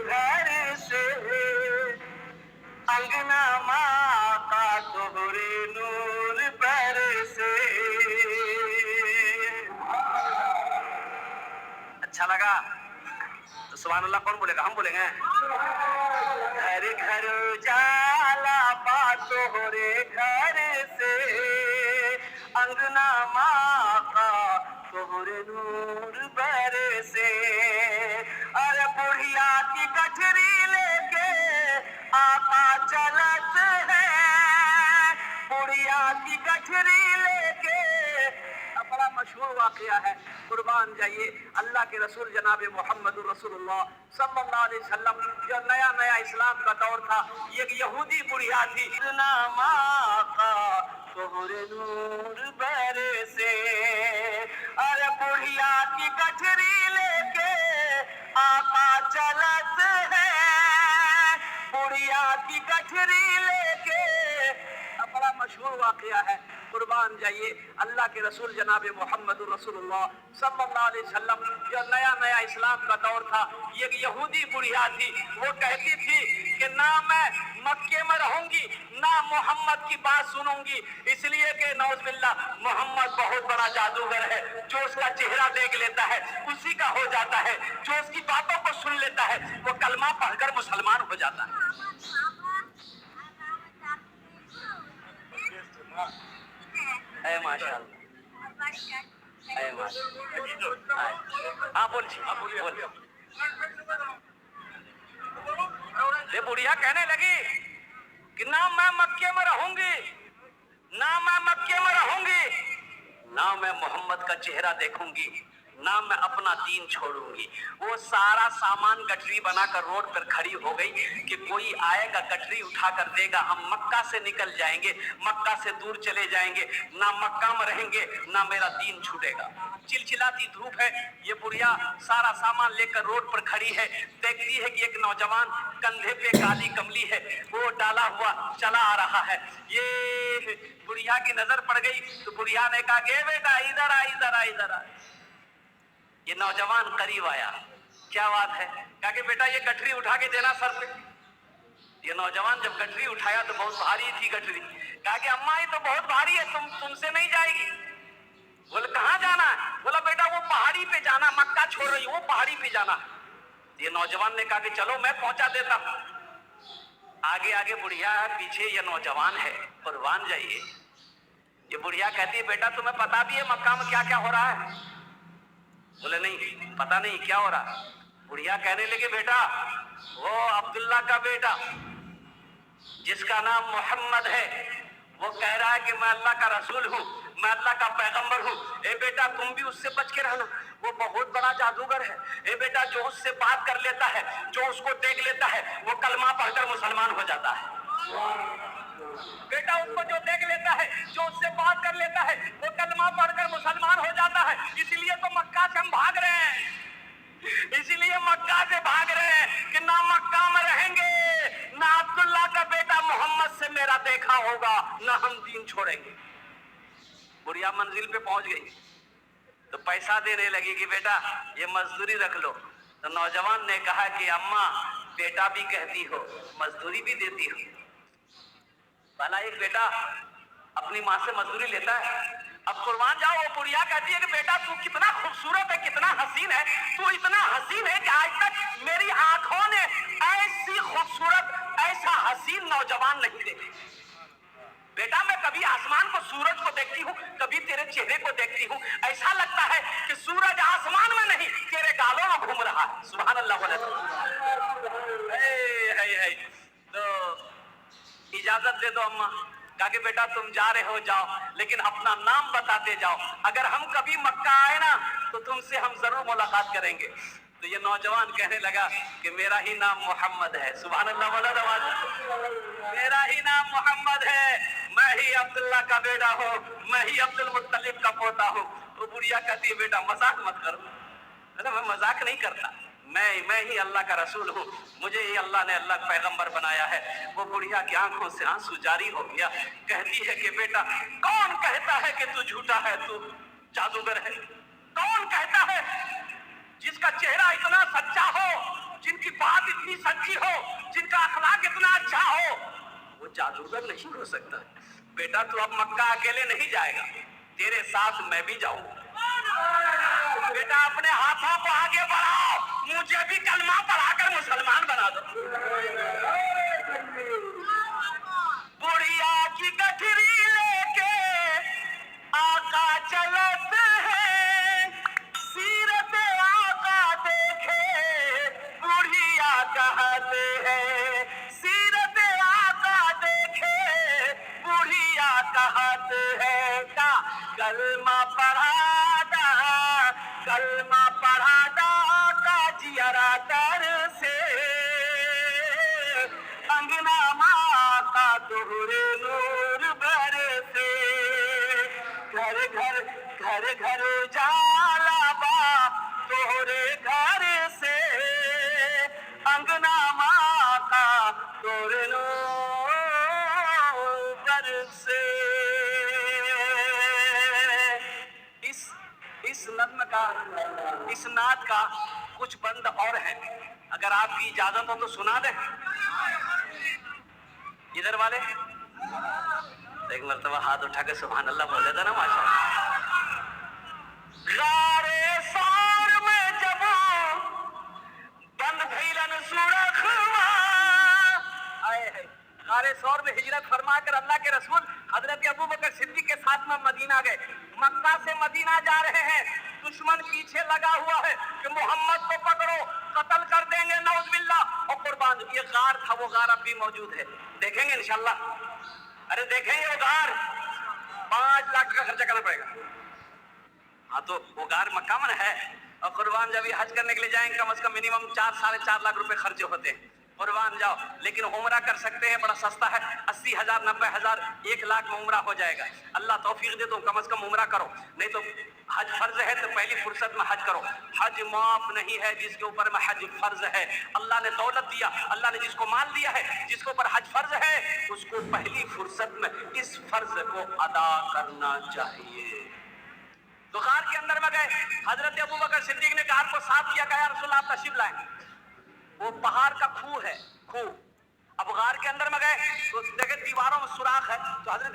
घर से अंगना माँ का तोहरे नूर पर से। अच्छा लगा तो सुभान अल्लाह कौन बोलेगा? हम बोलेंगे। घर घर जाला पा तोहरे घर से अंगना माँ का तोहरे नूर पर से। अरे बुढ़िया की गठरी लेके आका चलत है, बुढ़िया की गठरी लेके। अब बड़ा मशहूर वाकया है, कुर्बान जाइए। अल्लाह के रसूल जनाब मोहम्मद रसूलुल्लाह सल्लल्लाहु अलैहि वसल्लम, जो नया नया इस्लाम का दौर था, एक यहूदी बुढ़िया थी। नामा का तोहरे नूर बरे से। अरे बुढ़िया की गठरी लेके आका चलत है, बुढ़िया की गठरी लेके। अब बड़ा मशहूर वाकया है, कुर्बान जाइए। अल्लाह के रसूल जनाब मोहम्मद रसूलुल्लाह सल्लल्लाहु अलैहि वसल्लम, जो नया नया इस्लाम का दौर था, एक यहूदी बुढ़िया थी। वो कहती थी कि ना मैं मक्के में रहूंगी, ना मोहम्मद की बात सुनूंगी, इसलिए कि नौज़बिल्लाह मोहम्मद बहुत बड़ा जादूगर है। जो उसका चेहरा देख लेता है उसी का हो जाता है, जो उसकी बातों को सुन लेता है वो कलमा पढ़कर मुसलमान हो जाता है। ऐ माशाअल्लाह, ऐ माशाअल्लाह। हाँ बोलिए, बोलिए। ये बुढ़िया कहने लगी कि ना मैं मक्के में रहूंगी, ना मैं मक्के में रहूंगी, ना मैं मोहम्मद का चेहरा देखूंगी, ना मैं अपना दीन छोड़ूंगी। वो सारा सामान गठरी बनाकर रोड पर खड़ी हो गई कि कोई आएगा गठरी उठा कर देगा, हम मक्का से निकल जाएंगे, मक्का से दूर चले जाएंगे, ना मक्का में रहेंगे ना मेरा दीन छूटेगा। चिलचिलाती धूप है, ये बुढ़िया सारा सामान लेकर रोड पर खड़ी है। देखती है कि एक नौजवान कंधे पे काली कमली है, वो डाला हुआ चला आ रहा है। ये बुढ़िया की नजर पड़ गई तो बुढ़िया ने कहा, गे बेटा इधर आ, इधर आ, इधर आ। ये नौजवान करीब आया, क्या बात है? कहा कि बेटा ये गठरी उठा के देना सर पे। ये नौजवान जब गठरी उठाया तो बहुत भारी थी गठरी। कहा कि अम्मा ये तो बहुत भारी है, तुमसे नहीं जाएगी। बोले कहाँ जाना है? बोला बेटा वो पहाड़ी पे जाना, मक्का छोड़ रही वो पहाड़ी पे जाना। ये नौजवान ने कहा कि चलो मैं पहुंचा देता हूं। आगे आगे बुढ़िया है, पीछे ये नौजवान है, कुर्बान जाइए। ये बुढ़िया कहती है बेटा तुम्हें पता भी है मक्का में क्या क्या हो रहा है? बोले नहीं पता नहीं क्या हो रहा। बुढ़िया कहने लगे बेटा वो अब्दुल्ला का बेटा जिसका नाम मोहम्मद है, वो कह रहा है कि मैं अल्लाह का रसूल हूँ, मैं अल्लाह का पैगंबर हूँ। ए बेटा तुम भी उससे बच के रहना, वो बहुत बड़ा जादूगर है। ए बेटा जो उससे बात कर लेता है, जो उसको देख लेता है, वो कलमा पढ़कर मुसलमान हो जाता है। बेटा उसको जो देख लेता है, जो उससे बात कर लेता है, वो कलमा पढ़कर मुसलमान हो जाता है। इसीलिए तो मक्का से हम भाग रहे हैं, इसीलिए मक्का से भाग रहे हैं कि ना मक्का में रहेंगे, ना अब्दुल्ला का बेटा मोहम्मद से मेरा देखा होगा, ना हम दीन छोड़ेंगे। बुढ़िया मंजिल पे पहुंच गई तो पैसा देने लगी कि बेटा ये मजदूरी रख लो। तो नौजवान ने कहा कि अम्मा बेटा भी कहती हो, मजदूरी भी देती हो। भला एक बेटा अपनी माँ से मजदूरी लेता है? अब कुर्बान जाओ, वो बुढ़िया कहती है कि बेटा तू कितना खूबसूरत है, कितना हसीन है, तू इतना हसीन है कि आज तक मेरी आंखों ने ऐसी खूबसूरत, ऐसा हसीन नौजवान नहीं देखे। बेटा मैं कभी आसमान को, सूरज को देखती हूँ, कभी तेरे चेहरे को देखती हूँ, ऐसा लगता है कि सूरज आसमान में नहीं तेरे गालों में घूम रहा है। सुभान अल्लाह बोले तो इजाजत दे दो अम्मा। कहा कि बेटा तुम जा रहे हो जाओ, लेकिन अपना नाम बताते जाओ, अगर हम कभी मक्का आए ना तो तुमसे हम जरूर मुलाकात करेंगे। तो ये नौजवान कहने लगा कि मेरा ही नाम मोहम्मद है। सुभान अल्लाह बोला नवाज, मेरा ही नाम मोहम्मद है, मैं ही अब्दुल्ला का बेटा हूँ, मैं ही अब्दुल मुत्तलिब का पोता हूँ। तो बुढ़िया कहती है बेटा मजाक मत करो। मैं मजाक नहीं करता, मैं ही अल्लाह का रसूल हूँ, मुझे ही अल्लाह ने अल्लाह पैगंबर बनाया है। वो बुढ़िया की आंखों से आंसू जारी हो गया। कहती है कि बेटा कौन कहता है कि तू झूठा है, तू जादूगर है? कौन कहता है? जिसका चेहरा इतना सच्चा हो, जिनकी बात इतनी इतनी सच्ची हो, जिनका अखलाक इतना अच्छा हो, वो जादूगर नहीं हो सकता। बेटा तू अब मक्का अकेले नहीं जाएगा, तेरे साथ मैं भी जाऊंगा। बेटा अपने हाथों को आगे बढ़ाओ, मुझे भी कलमा पढ़ाकर मुसलमान बना दो। बुढ़िया की गठरी लेके आका चलते हैं, सीरत आका देखे बुढ़िया कहते हैं, सीरत आका देखे बुढ़िया कहते हैं। का कलमा पढ़ादा, कलमा पढ़ादा का जियरा तर से, अंगना माँ का दोहरे नूर बरसे, घर घर घर घर जाला बा तोहरे घर से, अंगना माँ का दोहरे नूर बरसे। इस नज्म का, इस नात का कुछ बंद और है, अगर आपकी इजाजत हो तो सुना दे। इधर वाले एक मर्तबा हाथ उठा के सुभान अल्लाह बोल देता ना माशाअल्लाह। गारे सार में जब बंद भइलन सुरखवा, आए है गारे सौर में हिजरत फरमा कर अल्लाह के रसूल हजरत अबू बकर सिद्दीक के साथ में मदीना गए। मक्का से मदीना जा रहे हैं, दुश्मन पीछे लगा हुआ है कि मोहम्मद को पकड़ो, कत्ल कर देंगे नौजुबिल्लाह। और कुर्बान ये गार था, वो गार अब भी मौजूद है, देखेंगे इंशाल्लाह। अरे देखेंगे वो गार, 5 लाख का खर्चा करना पड़ेगा। हाँ तो वो गार मक्का में है, और कुर्बान जब ये हज करने के लिए जाएंगे कम से कम मिनिमम 4-4.5 लाख रुपए खर्चे होते हैं। कुर्बान जाओ, लेकिन उम्रा कर सकते हैं, बड़ा सस्ता है, 80,000 90,000 1 लाख में उम्रा हो जाएगा। अल्लाह तौफीक दे तो कम से कम उम्रा करो, नहीं तो हज फर्ज है तो पहली फुर्सत में हज करो। हज माफ नहीं है जिसके ऊपर में हज फर्ज है। अल्लाह ने दौलत दिया, अल्लाह ने जिसको माल दिया है, जिसके ऊपर हज फर्ज है, उसको पहली फुर्सत में इस फर्ज को अदा करना चाहिए। तो गार के अंदर में गए, हजरत अबू बकर सिद्दीक ने गार को साफ किया, कहा रसूल आप तशरीफ लाएं। वो पहाड़ का खूह है, खूह। अब गार के अंदर में गए तो देखे दीवारों में सुराख है, तो हजरत